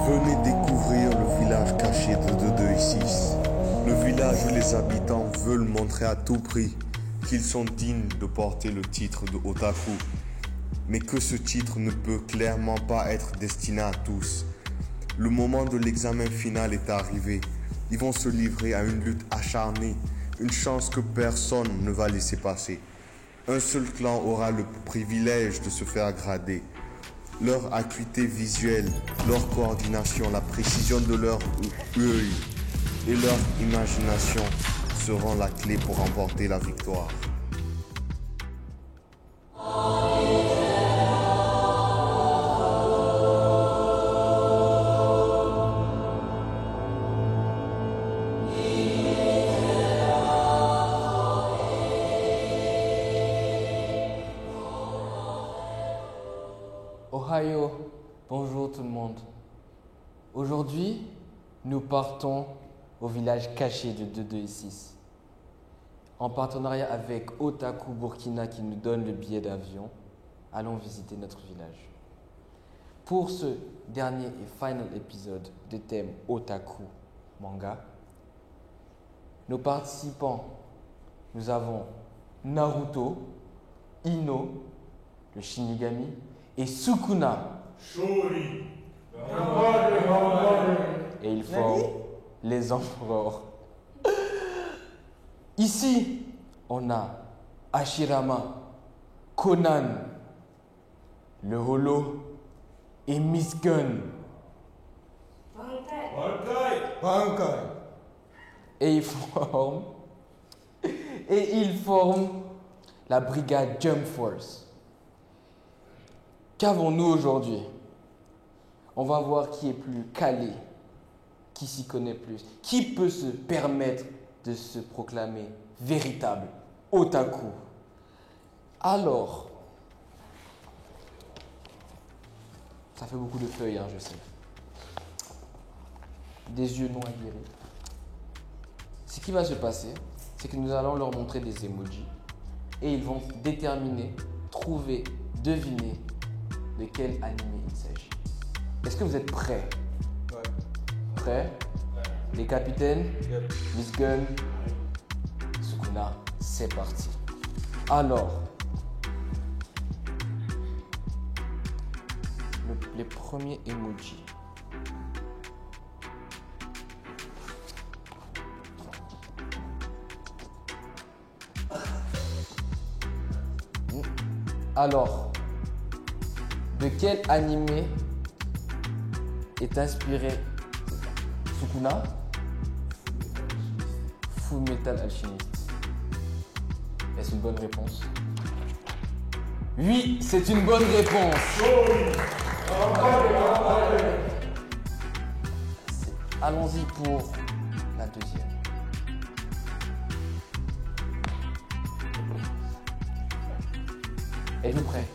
Venez découvrir le village caché de 226. Le village où les habitants veulent montrer à tout prix qu'ils sont dignes de porter le titre de otaku. Mais que ce titre ne peut clairement pas être destiné à tous. Le moment de l'examen final est arrivé. Ils vont se livrer à une lutte acharnée, une chance que personne ne va laisser passer. Un seul clan aura le privilège de se faire grader. Leur acuité visuelle, leur coordination, la précision de leur œil et leur imagination seront la clé pour remporter la victoire. Ohio, bonjour tout le monde. Aujourd'hui, nous partons au village caché de 226. En partenariat avec Otaku Burkina qui nous donne le billet d'avion, allons visiter notre village. Pour ce dernier et final épisode de thème Otaku Manga, nos participants, nous avons Naruto, Ino, le Shinigami, et Sukuna. Et ils forment les empereurs. Ici, on a Hashirama, Conan, le Holo et Miss Gun. Bankai. Et ils forment la brigade Jump Force. Qu'avons-nous aujourd'hui? On va voir qui est plus calé, qui s'y connaît plus, qui peut se permettre de se proclamer véritable otaku. Alors, ça fait beaucoup de feuilles, hein, je sais. Des yeux non aguerris. Ce qui va se passer, c'est que nous allons leur montrer des emojis et ils vont déterminer, trouver, deviner de quel animé il s'agit. Est-ce que vous êtes prêts? Ouais. Prêts? Ouais. Les capitaines? Yep. Miss Gun? Sukuna, c'est parti. Alors, les premiers emojis. Alors, de quel animé est inspiré Sukuna? Full Metal Alchemist. Est-ce une bonne réponse? Oui, c'est une bonne réponse. Allons-y pour la deuxième. Êtes-vous prêts?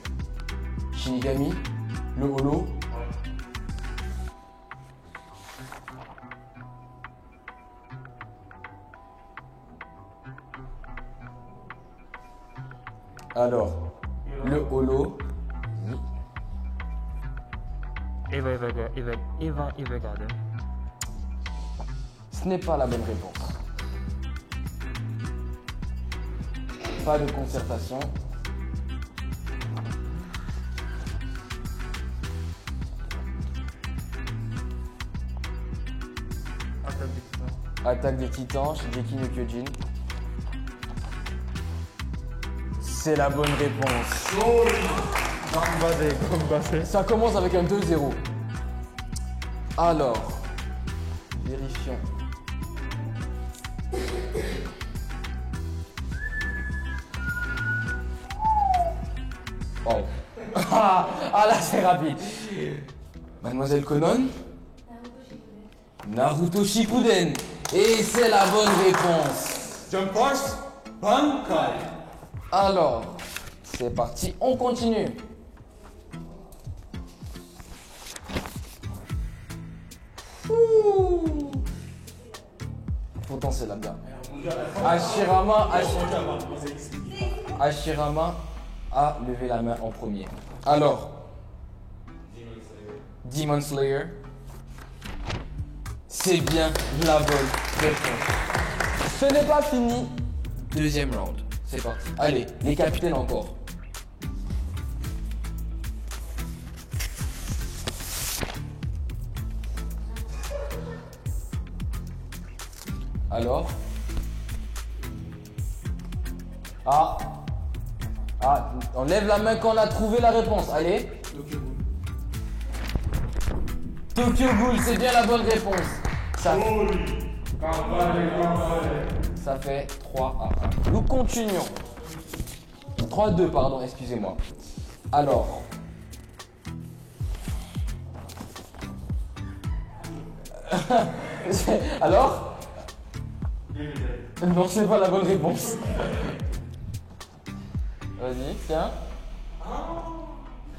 Shinigami, le Holo. Alors, le Holo. Evergarden. Ce n'est pas la bonne réponse. Pas de concertation. Attaque des Titans, Shingeki no Kyojin. C'est la bonne réponse. Ça commence avec un 2-0. Alors, vérifions. Oh. Ah là, c'est rapide. Mademoiselle Conan? Naruto Shippuden. Et c'est la bonne réponse. Jump Force. Bankai. Alors, c'est parti, on continue. Ouh. Pourtant, c'est là-bas. Hashirama a levé la main en premier. Alors, Demon Slayer. C'est bien la bonne réponse. Ce n'est pas fini. Deuxième round. C'est parti. Allez, les capitaines encore. Alors? Ah, on lève la main quand on a trouvé la réponse. Allez. Tokyo Ghoul, c'est bien la bonne réponse. Ça fait 3-1. Nous continuons. 3-2, pardon, excusez-moi. Alors. Alors? Non, c'est pas la bonne réponse. Vas-y, tiens.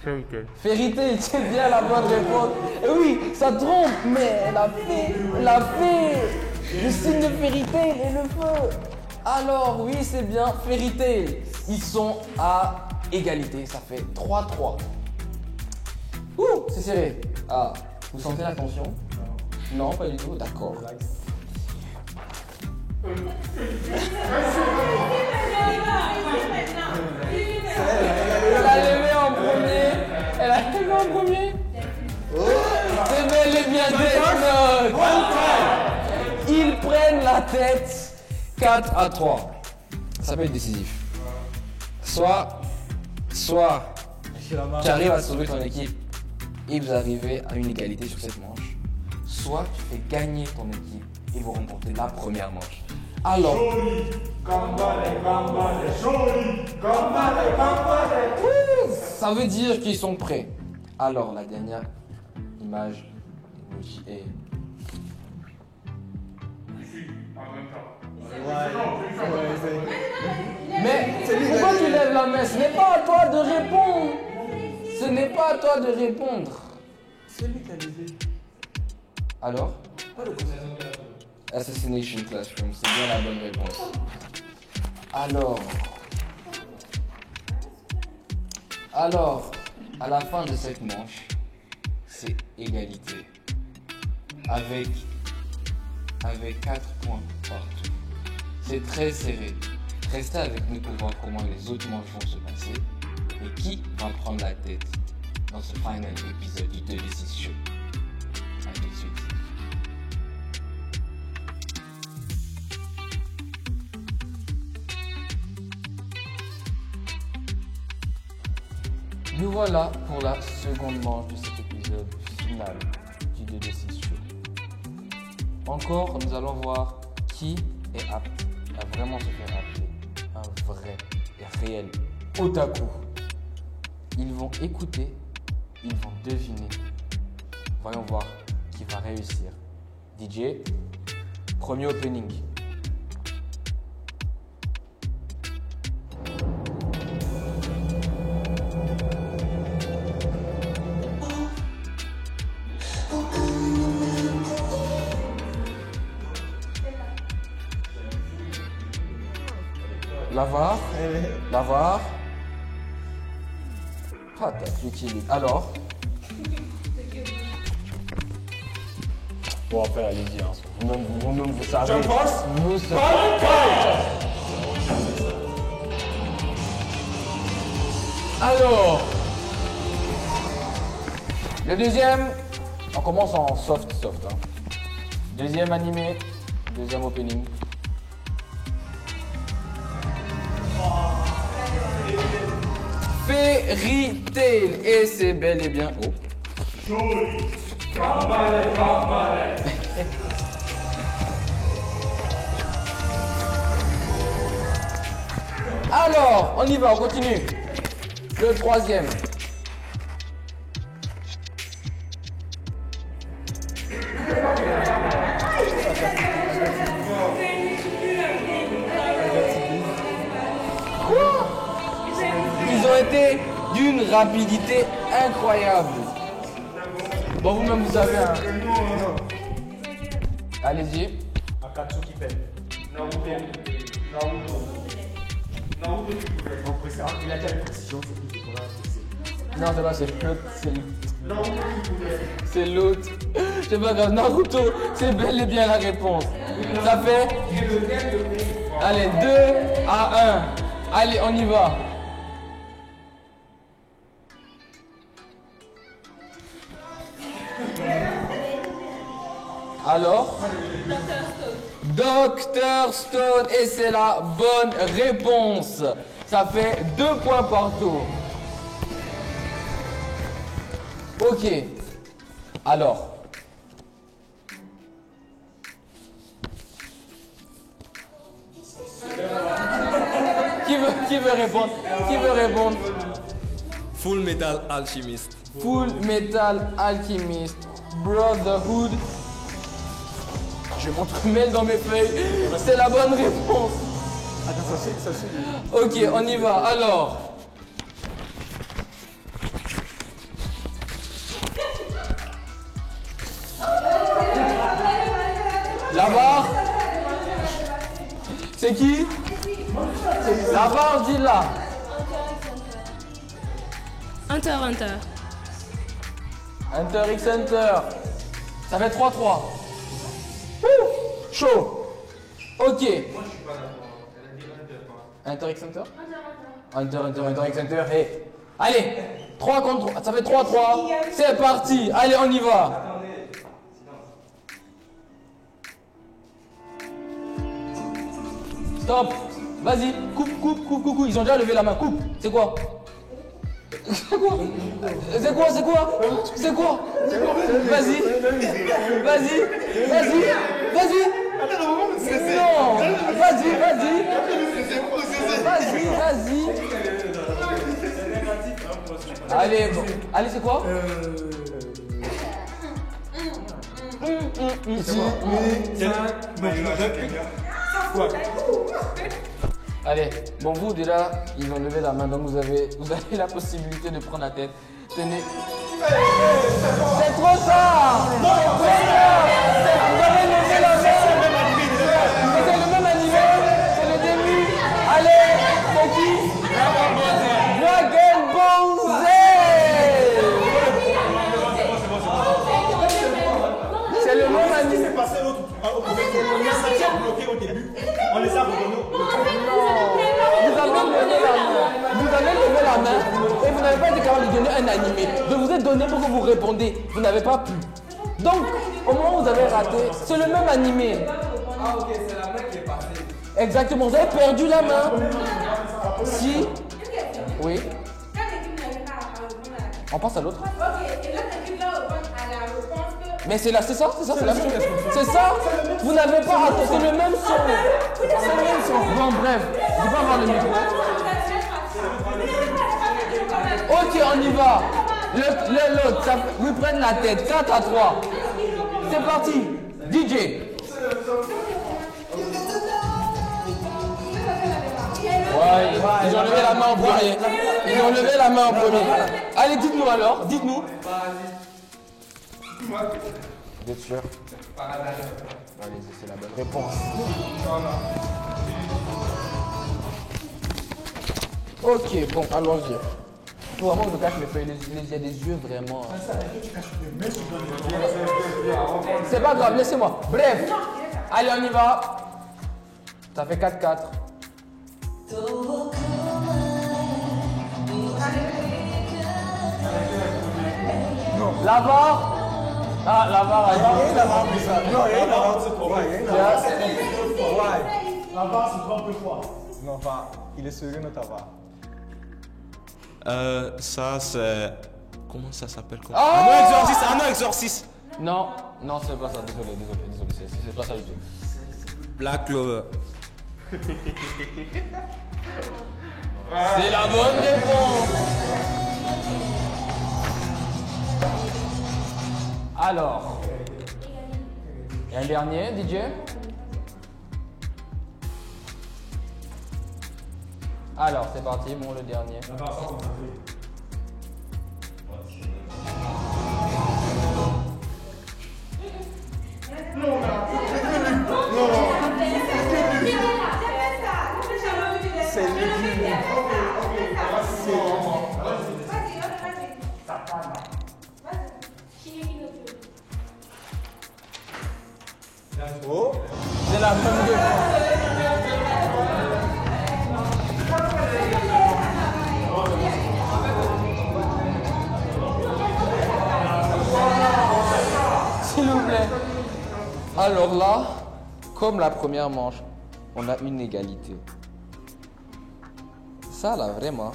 Fairy Tail. Fairy Tail, c'est bien la bonne réponse. Et oui, ça trompe, mais la fée, le signe de Fairy Tail et le feu. Alors, oui, c'est bien Fairy Tail. Ils sont à égalité, ça fait 3-3. Ouh, c'est serré. Ah, vous sentez la tension? Non, pas du tout, d'accord. Elle a levé en premier. Elle a levé en premier. C'est bel et bien Death Note. Ils prennent la tête 4-3. Ça peut être décisif. Soit tu arrives à sauver ton équipe et vous arrivez à une égalité sur cette manche. Soit tu fais gagner ton équipe et vous remportez la première manche. Alors. Ça veut dire qu'ils sont prêts. Alors, la dernière image emoji est. Mais pourquoi tu lèves la main? Ce n'est pas à toi de répondre. Ce n'est pas à toi de répondre. C'est lui qui a levé. Alors? Assassination Classroom, c'est bien la bonne réponse. Alors, à la fin de cette manche, c'est égalité. Avec 4 points partout. C'est très serré. Restez avec nous pour voir comment les autres manches vont se passer et qui va prendre la tête dans ce final épisode du 2D6 Show. A tout de suite. Nous voilà pour la seconde manche de cet épisode final du 2D6 Show. Encore, nous allons voir qui est apte à vraiment se faire appeler un vrai et réel otaku. Ils vont écouter, ils vont deviner. Voyons voir qui va réussir. DJ, premier opening. Lavar. Ah, t'as j'utilise. Alors. Bon, après, allez-y. Hein. Vous savez. Je pense. Vous savez. Alors. Le deuxième. On commence en soft. Hein. Deuxième animé. Deuxième opening. Fairy Tail. Et c'est bel et bien. Oh. Alors, on y va, on continue. Le troisième. Quoi? Ils ont été d'une rapidité incroyable. Bon, vous-même, vous savez. Hein. Allez-y. Akatsuki Pen. Naruto. Il a déjà une précision, c'est tout. Non, c'est pas, c'est le C'est l'autre. C'est pas grave, Naruto, c'est bel et bien la réponse. Ça fait... Allez, 2-1. Allez, on y va. Alors, Dr Stone, et c'est la bonne réponse. Ça fait 2 points partout. Ok. Alors. Qui veut répondre? Qui veut répondre? Full Metal Alchemist. Full Metal Alchemist Brotherhood. Je montre mail dans mes feuilles. C'est la bonne réponse. Attends, ça suit. Ok, on y va. Alors. La barre. C'est qui? La barre, dis-la. Hunter. Hunter x Hunter. Ça fait 3-3. Chaud. Ok. Hunter x Hunter. Hunter x Hunter. Et... Allez, 3 contre 3. Ça fait 3-3. C'est parti. Allez, on y va. Stop. Vas-y. Coupe. Ils ont déjà levé la main. Coupe. C'est quoi? C'est quoi? Vas-y. Non. Vas-y. Allez, bon. Allez, c'est quoi? Allez, bon vous déjà, ils ont levé la main, donc vous avez la possibilité de prendre la tête. Tenez. C'est trop ça! Vous avez levé la main! C'est le même animé! C'est le début! Allez! C'est qui? Dragon Ball Z! C'est le même animé! On les a redonnés. Vous avez levé la main et vous n'avez pas été capable de donner un animé. Je vous ai donné pour que vous répondez. Vous n'avez pas pu. Donc, au moment où vous avez raté, c'est le même animé. Ah ok, c'est la main qui est passée. Exactement, vous avez perdu la main. Si. Oui. On passe à l'autre. Mais c'est là, c'est ça, c'est la même chose. C'est ça, vous n'avez pas raté, c'est le même son. C'est le même son. Bon, bref, je vais avoir le micro. Ok, on y va. L'autre, vous prenez la tête, 4-3. C'est parti. DJ. Ouais, ils ont levé la main en premier. Allez, dites-nous alors, dites-nous. Vous êtes sûr? Allez-y, c'est la bonne réponse. Ok, bon, allons-y. Faut vraiment que je cache mes feuilles, il y a des yeux vraiment. C'est pas grave, laissez-moi. Bref, allez, on y va. Ça fait 4-4. La barre. Ah, la barre. La barre se trompe fois. Non, pas. Il est sérieux, notre avare. Ça c'est... Comment ça s'appelle? Oh Un an exorciste. Non, c'est pas ça, désolé, c'est pas ça du tout. Black Clover. C'est la bonne réponse. Alors, et un dernier, DJ. Alors, c'est parti, bon, le dernier. C'est lui. Voilà, même deux. S'il vous plaît. Alors là, comme la première manche, on a une égalité. Ça là, vraiment,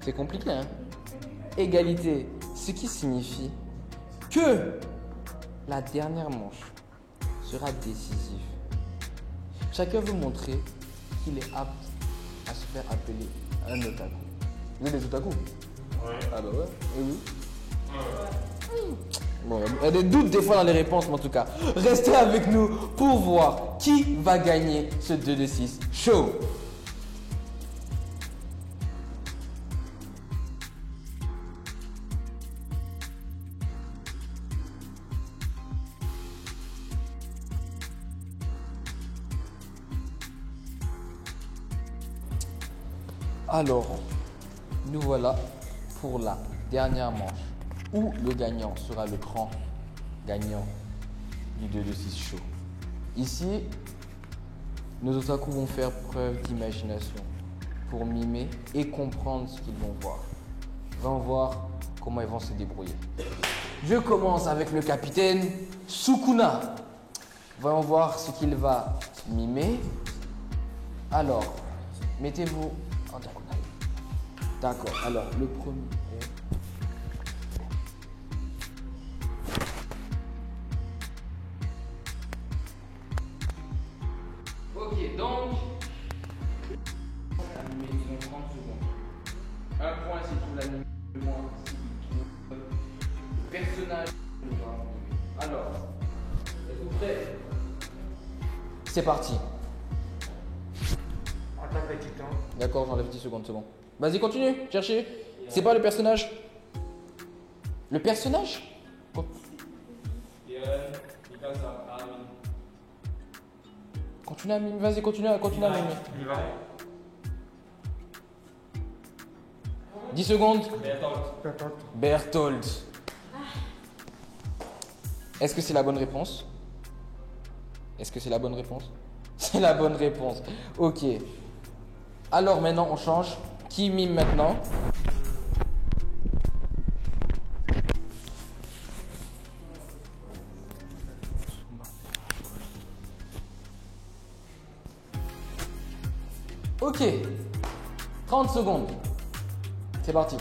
c'est compliqué, hein? Égalité, ce qui signifie que la dernière manche sera décisive. Chacun veut montrer qu'il est apte à se faire appeler un otaku. Vous êtes des otaku? Ouais. Ah bah ouais, et oui. Bon, il y a des doutes des fois dans les réponses, mais en tout cas, restez avec nous pour voir qui va gagner ce 2 de 6 show. Alors, nous voilà pour la dernière manche, où le gagnant sera le grand gagnant du 2 de 6 show. Ici, nos otaku vont faire preuve d'imagination pour mimer et comprendre ce qu'ils vont voir. Ils vont voir comment ils vont se débrouiller. Je commence avec le capitaine Sukuna. Voyons voir ce qu'il va mimer. Alors, mettez-vous en diagonale. D'accord, alors le premier est... Ok, donc... Animé, ils ont 30 secondes. Un point si tu l'animes, le moins si tu trouves le personnage. Alors, êtes-vous prêts? C'est parti. Attaque avec Titan. D'accord, j'enlève 10 secondes, c'est bon. Vas-y, continue, cherchez. C'est pas le personnage. Le personnage? Continue à mimer, vas-y, continue à mimer. 10 secondes. Berthold. Est-ce que c'est la bonne réponse? Est-ce que c'est la bonne réponse? C'est la bonne réponse. Ok. Alors maintenant, on change. Qui mime maintenant? Ok. 30 secondes. C'est parti.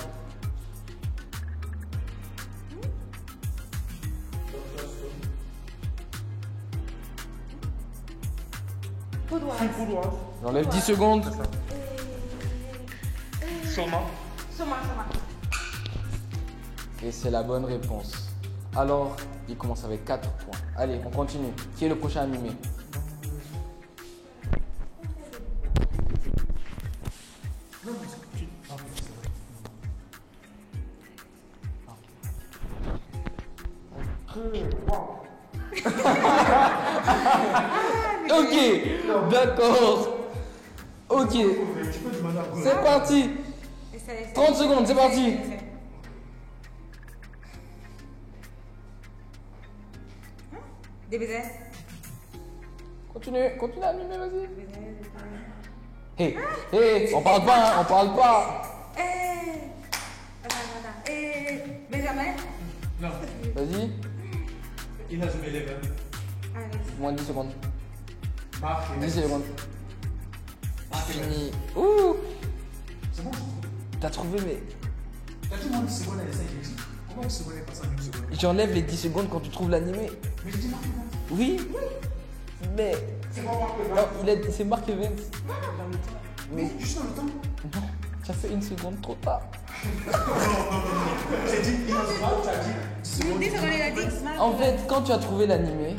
J'enlève 10 secondes. Soma. Et c'est la bonne réponse. Alors, il commence avec 4 points. Allez, on continue. Qui est le prochain à mimer? Ok, d'accord. Ok, c'est parti. 30 secondes, c'est parti. DBZ. Continue à mimer, vas-y. Hé, on parle pas, hein, on parle pas. Benjamin. Non, Vas-y, il a joué les moins de 10 secondes. Marc, 10 secondes. Ah, c'est bon. Fini. Ouh, C'est bon. t'as trouvé, mais T'as dit moins 10 secondes, elle essaie de dire. Comment 10 secondes est passé en 1 seconde? j'enlève les 10 secondes quand tu trouves l'animé. Mais je dis Marc, Oui, mais c'est pas Marc le non, c'est Mark Evans. Mais juste dans le temps. Non, ça fait 1 seconde trop tard. J'ai dit, il a tu as dit 10 secondes. 10 secondes, il a dit. En fait, quand tu as trouvé l'animé,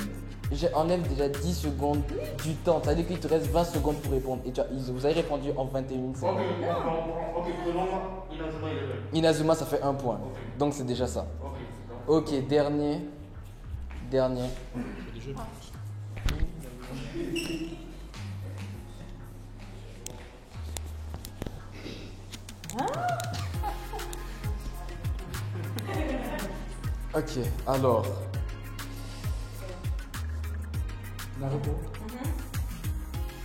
j'enlève déjà 10 secondes du temps. C'est-à-dire qu'il te reste 20 secondes pour répondre. Et vous avez répondu en 21 secondes. Ok, prenons Inazuma Eleven. Inazuma, ça fait 1 point. Donc c'est déjà ça. Ok, dernier. Ok, alors. Naruto.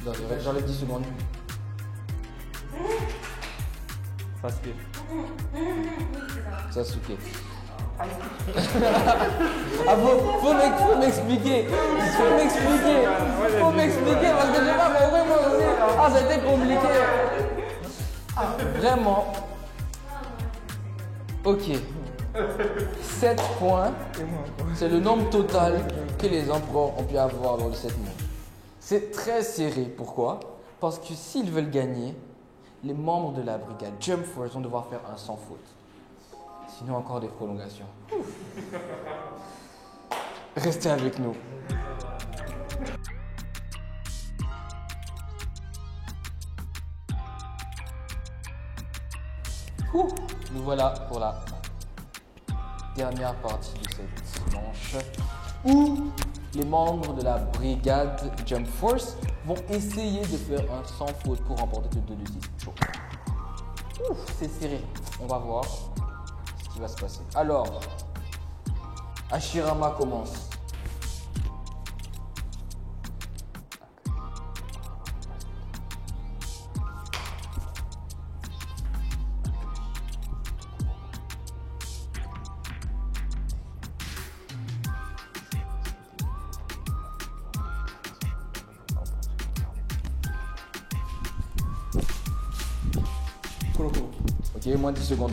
Dans les 10 secondes. Sasuke. Sasuke. Ah faut m'expliquer. Faut m'expliquer parce que j'ai pas compris moi aussi. Ah c'était compliqué. Ah, vraiment. Ok. 7 points. C'est le nombre total que les empereurs ont pu avoir dans les 7 mois. C'est très serré. Pourquoi? Parce que s'ils veulent gagner, les membres de la brigade Jump Force vont devoir faire un sans faute. Sinon encore des prolongations. Restez avec nous. Nous voilà pour la dernière partie de cette manche où les membres de la brigade Jump Force vont essayer de faire un sans faute pour remporter le 2-2-6. Chaud. C'est serré. On va voir ce qui va se passer. Alors, Hashirama commence. Kuroko. Ok, moins 10 secondes.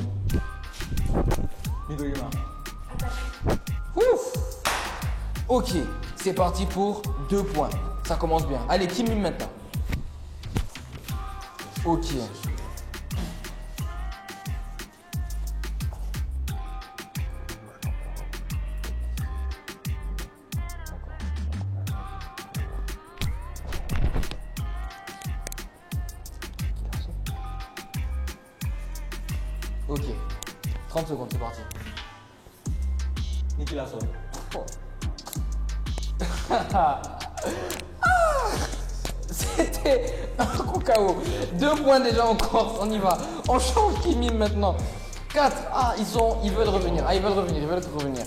Midorima. Ouf. Ok, c'est parti pour 2 points. Ça commence bien. Allez, qui mime maintenant? Ok. Ok. 30 secondes, c'est parti. Niki Lasso. C'était un coup KO. 2 points déjà encore, on y va. On change qui mime maintenant. 4. Ah, ils veulent revenir. Ah, ils veulent revenir.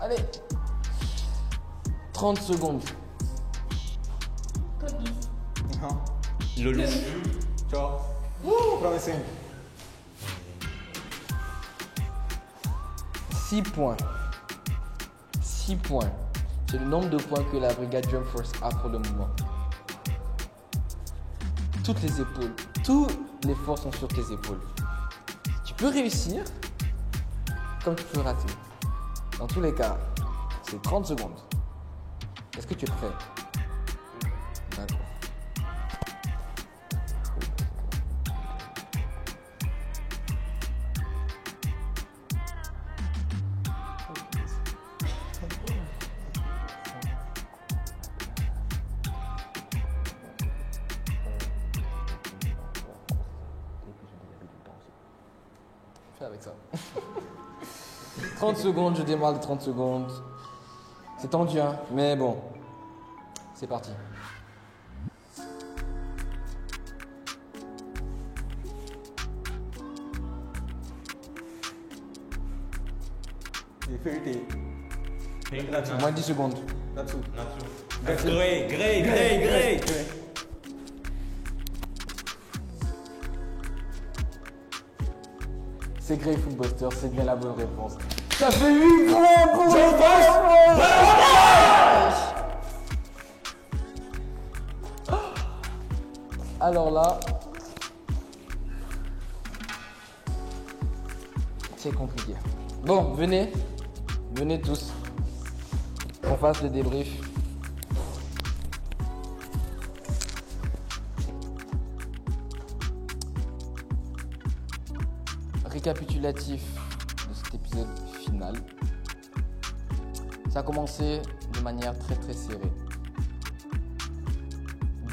Allez. 30 secondes. Non. Lolo. Ciao. Promising. 6 points. 6 points. C'est le nombre de points que la brigade Jump Force a pour le moment. Toutes les épaules, tous les forces sont sur tes épaules. Tu peux réussir, comme tu peux rater. Dans tous les cas, c'est 30 secondes. Est-ce que tu es prêt? D'accord. Fais avec ça. 30 secondes, je démarre les 30 secondes. C'est tendu, hein, mais bon. C'est parti. Et vérité. Moins 10 secondes. Natsu. Grey. C'est Grateful Buster, c'est bien la bonne réponse. Ça fait 8 points pour le Alors là, c'est compliqué. Bon, venez tous, qu'on fasse le débrief. Récapitulatif de cet épisode final. Ça a commencé de manière très très serrée.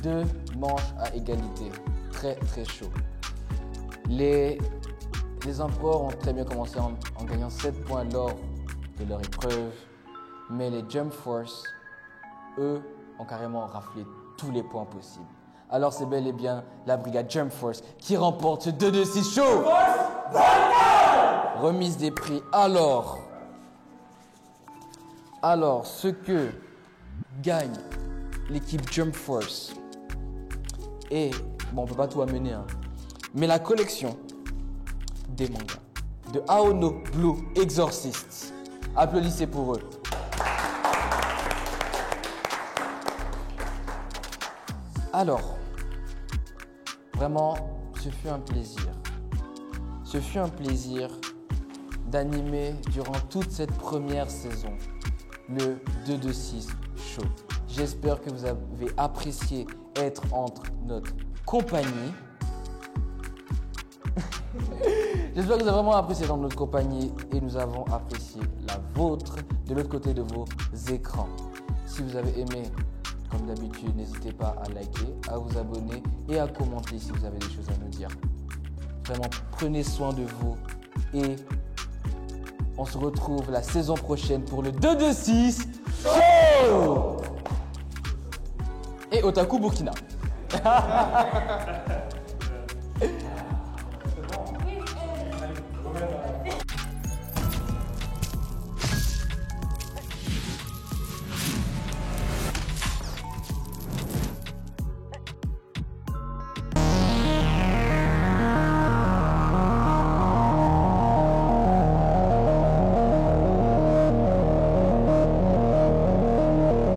2 manches à égalité, très très chaud. Les empereurs ont très bien commencé en gagnant 7 points lors de leur épreuve Mais les Jump Force, eux, ont carrément raflé tous les points possibles. Alors c'est bel et bien la brigade Jump Force qui remporte ce 2-2-6 show. Remise des prix. Alors, ce que gagne l'équipe Jump Force est, bon, on peut pas tout amener, hein, mais la collection des mangas de Aono Blue Exorcist. Applaudissez pour eux. Alors, vraiment, ce fut un plaisir. Ce fut un plaisir d'animer durant toute cette première saison le 2-2-6 show. J'espère que vous avez apprécié être entre notre compagnie. J'espère que vous avez vraiment apprécié dans notre compagnie et nous avons apprécié la vôtre de l'autre côté de vos écrans. Si vous avez aimé, comme d'habitude, n'hésitez pas à liker, à vous abonner et à commenter si vous avez des choses à nous dire. Vraiment, prenez soin de vous et on se retrouve la saison prochaine pour le 2-2-6 show et Otaku Burkina. Allez,